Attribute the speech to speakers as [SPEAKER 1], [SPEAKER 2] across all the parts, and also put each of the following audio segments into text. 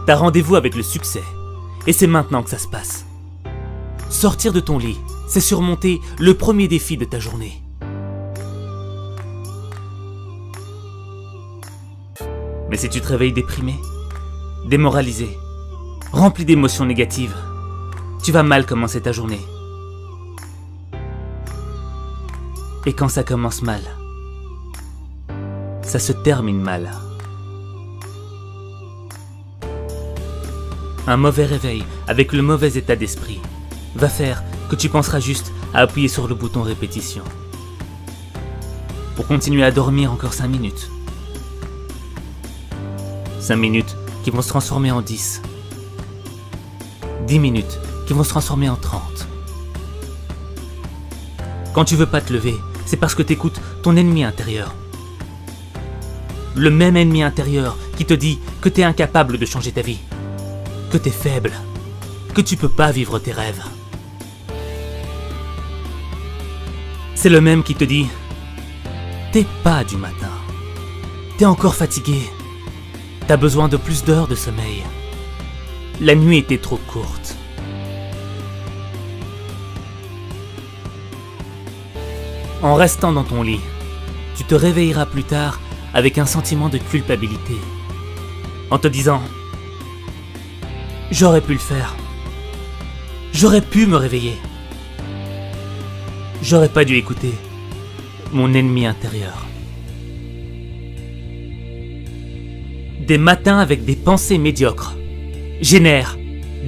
[SPEAKER 1] T'as rendez-vous avec le succès. Et c'est maintenant que ça se passe. Sortir de ton lit, c'est surmonter le premier défi de ta journée. Mais si tu te réveilles déprimé, démoralisé, rempli d'émotions négatives, tu vas mal commencer ta journée. Et quand ça commence mal, ça se termine mal. Un mauvais réveil avec le mauvais état d'esprit va faire que tu penseras juste à appuyer sur le bouton répétition pour continuer à dormir encore 5 minutes. 5 minutes qui vont se transformer en 10. 10 minutes qui vont se transformer en 30. Quand tu veux pas te lever, c'est parce que t'écoutes ton ennemi intérieur. Le même ennemi intérieur qui te dit que t'es incapable de changer ta vie, que t'es faible, que tu peux pas vivre tes rêves. C'est le même qui te dit « T'es pas du matin, t'es encore fatigué, t'as besoin de plus d'heures de sommeil, la nuit était trop courte. » En restant dans ton lit, tu te réveilleras plus tard avec un sentiment de culpabilité, en te disant « J'aurais pu le faire, j'aurais pu me réveiller, j'aurais pas dû écouter mon ennemi intérieur. » Des matins avec des pensées médiocres génèrent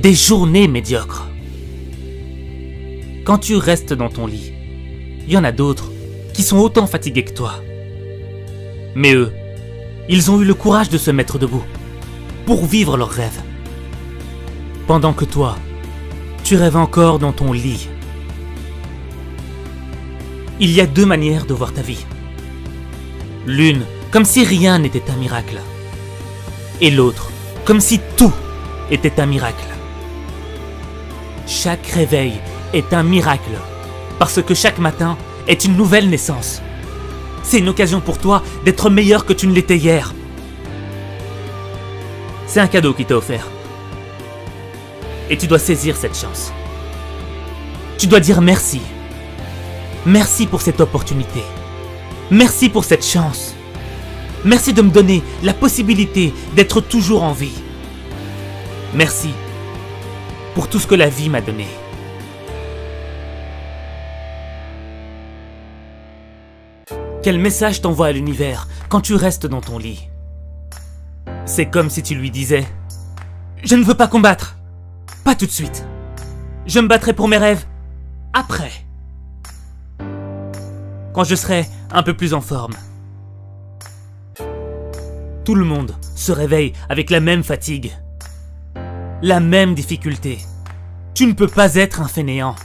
[SPEAKER 1] des journées médiocres. Quand tu restes dans ton lit, il y en a d'autres qui sont autant fatigués que toi. Mais eux, ils ont eu le courage de se mettre debout pour vivre leurs rêves. Pendant que toi, tu rêves encore dans ton lit. Il y a 2 manières de voir ta vie. L'une, comme si rien n'était un miracle. Et l'autre, comme si tout était un miracle. Chaque réveil est un miracle, parce que chaque matin est une nouvelle naissance. C'est une occasion pour toi d'être meilleur que tu ne l'étais hier. C'est un cadeau qui t'est offert. Et tu dois saisir cette chance. Tu dois dire merci. Merci pour cette opportunité. Merci pour cette chance. Merci de me donner la possibilité d'être toujours en vie. Merci pour tout ce que la vie m'a donné. Quel message t'envoie à l'univers quand tu restes dans ton lit? C'est comme si tu lui disais « Je ne veux pas combattre. Pas tout de suite. Je me battrai pour mes rêves après. Quand je serai un peu plus en forme. » Tout le monde se réveille avec la même fatigue, la même difficulté. Tu ne peux pas être un fainéant.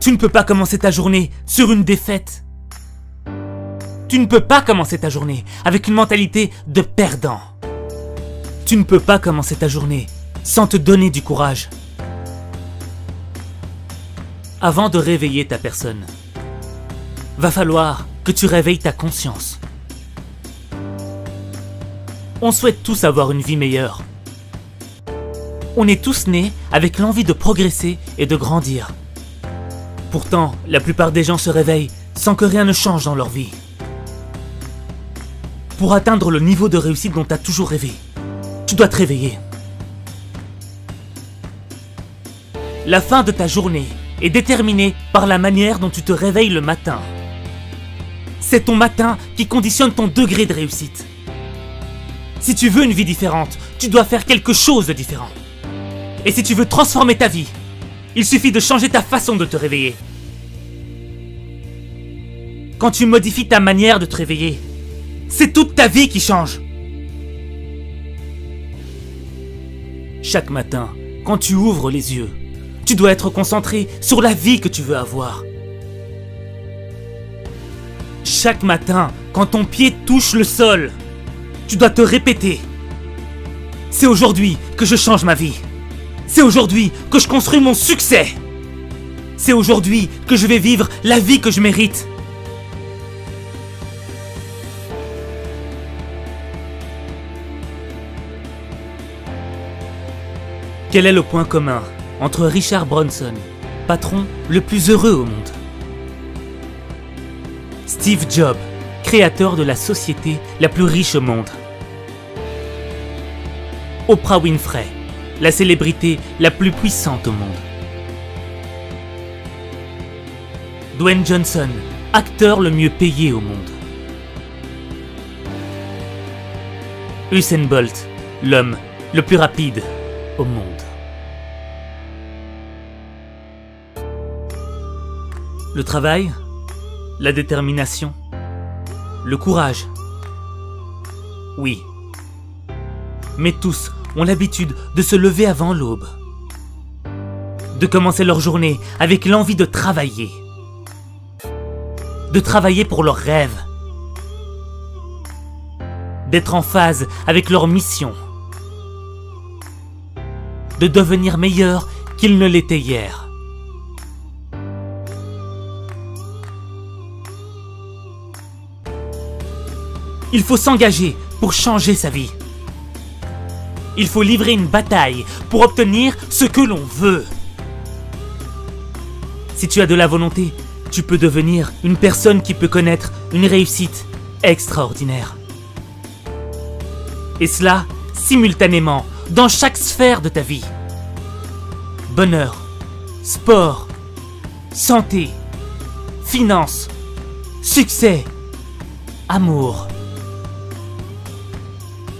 [SPEAKER 1] Tu ne peux pas commencer ta journée sur une défaite. Tu ne peux pas commencer ta journée avec une mentalité de perdant. Tu ne peux pas commencer ta journée sans te donner du courage. Avant de réveiller ta personne, va falloir que tu réveilles ta conscience. On souhaite tous avoir une vie meilleure. On est tous nés avec l'envie de progresser et de grandir. Pourtant, la plupart des gens se réveillent sans que rien ne change dans leur vie. Pour atteindre le niveau de réussite dont tu as toujours rêvé, tu dois te réveiller. La fin de ta journée est déterminée par la manière dont tu te réveilles le matin. C'est ton matin qui conditionne ton degré de réussite. Si tu veux une vie différente, tu dois faire quelque chose de différent. Et si tu veux transformer ta vie, il suffit de changer ta façon de te réveiller. Quand tu modifies ta manière de te réveiller, c'est toute ta vie qui change. Chaque matin, quand tu ouvres les yeux, tu dois être concentré sur la vie que tu veux avoir. Chaque matin, quand ton pied touche le sol, tu dois te répéter « C'est aujourd'hui que je change ma vie. C'est aujourd'hui que je construis mon succès. C'est aujourd'hui que je vais vivre la vie que je mérite. » Quel est le point commun entre Richard Branson, patron le plus heureux au monde, Steve Jobs, créateur de la société la plus riche au monde, Oprah Winfrey, la célébrité la plus puissante au monde, Dwayne Johnson, acteur le mieux payé au monde, Usain Bolt, l'homme le plus rapide au monde. Le travail, la détermination, le courage. Oui. Mais tous ont l'habitude de se lever avant l'aube, de commencer leur journée avec l'envie de travailler pour leurs rêves, d'être en phase avec leur mission, de devenir meilleurs qu'ils ne l'étaient hier. Il faut s'engager pour changer sa vie. Il faut livrer une bataille pour obtenir ce que l'on veut. Si tu as de la volonté, tu peux devenir une personne qui peut connaître une réussite extraordinaire. Et cela, simultanément, dans chaque sphère de ta vie. Bonheur, sport, santé, finances, succès, amour.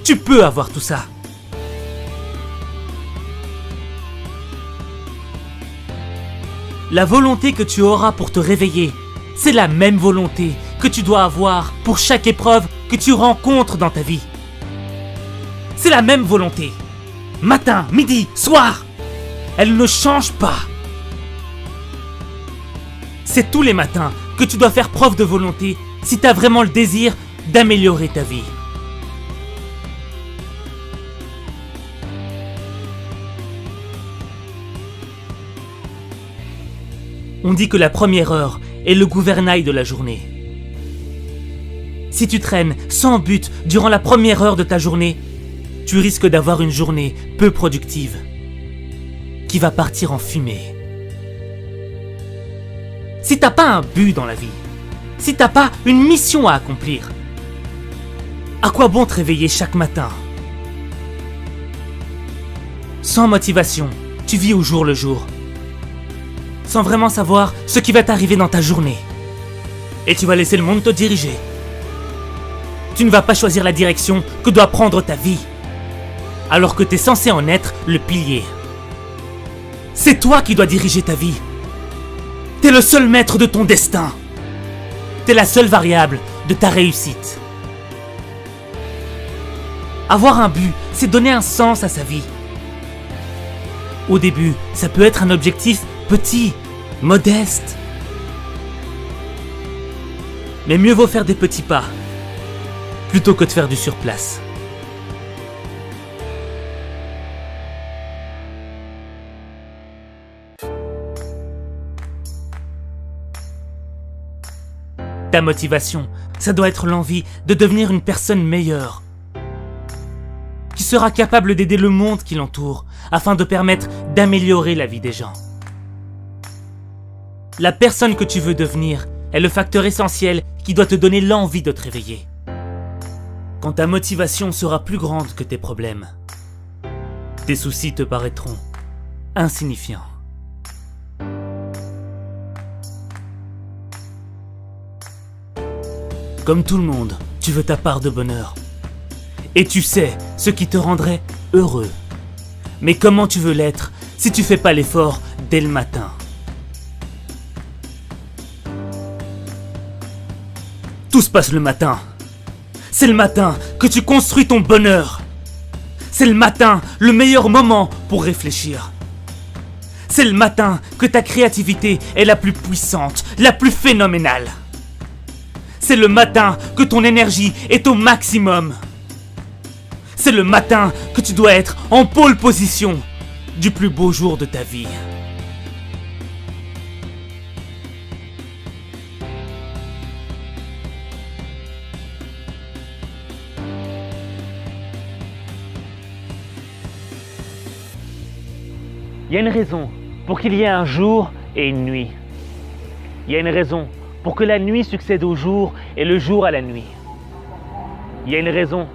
[SPEAKER 1] Tu peux avoir tout ça. La volonté que tu auras pour te réveiller, c'est la même volonté que tu dois avoir pour chaque épreuve que tu rencontres dans ta vie. C'est la même volonté. Matin, midi, soir. Elle ne change pas. C'est tous les matins que tu dois faire preuve de volonté si tu as vraiment le désir d'améliorer ta vie. On dit que la première heure est le gouvernail de la journée. Si tu traînes sans but durant la première heure de ta journée, tu risques d'avoir une journée peu productive, qui va partir en fumée. Si t'as pas un but dans la vie, si t'as pas une mission à accomplir, à quoi bon te réveiller chaque matin? Sans motivation, tu vis au jour le jour, sans vraiment savoir ce qui va t'arriver dans ta journée. Et tu vas laisser le monde te diriger. Tu ne vas pas choisir la direction que doit prendre ta vie, alors que tu es censé en être le pilier. C'est toi qui dois diriger ta vie. T'es le seul maître de ton destin. T'es la seule variable de ta réussite. Avoir un but, c'est donner un sens à sa vie. Au début, ça peut être un objectif petit, modeste. Mais mieux vaut faire des petits pas, plutôt que de faire du surplace. Ta motivation, ça doit être l'envie de devenir une personne meilleure, qui sera capable d'aider le monde qui l'entoure, afin de permettre d'améliorer la vie des gens. La personne que tu veux devenir est le facteur essentiel qui doit te donner l'envie de te réveiller. Quand ta motivation sera plus grande que tes problèmes, tes soucis te paraîtront insignifiants. Comme tout le monde, tu veux ta part de bonheur. Et tu sais ce qui te rendrait heureux. Mais comment tu veux l'être si tu fais pas l'effort dès le matin? Tout se passe le matin. C'est le matin que tu construis ton bonheur. C'est le matin le meilleur moment pour réfléchir. C'est le matin que ta créativité est la plus puissante, la plus phénoménale. C'est le matin que ton énergie est au maximum. C'est le matin que tu dois être en pole position du plus beau jour de ta vie. Il y a une raison pour qu'il y ait un jour et une nuit. Il y a une raison pour que la nuit succède au jour et le jour à la nuit. Il y a une raison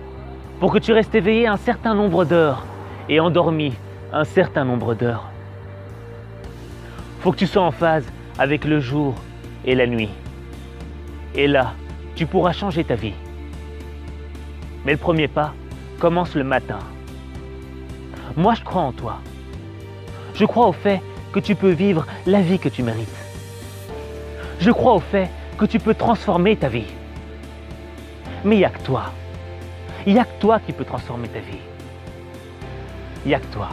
[SPEAKER 1] pour que tu restes éveillé un certain nombre d'heures et endormi un certain nombre d'heures. Faut que tu sois en phase avec le jour et la nuit. Et là, tu pourras changer ta vie. Mais le premier pas commence le matin. Moi, je crois en toi. Je crois au fait que tu peux vivre la vie que tu mérites. Je crois au fait que tu peux transformer ta vie. Mais il n'y a que toi. Il n'y a que toi qui peux transformer ta vie. Il n'y a que toi.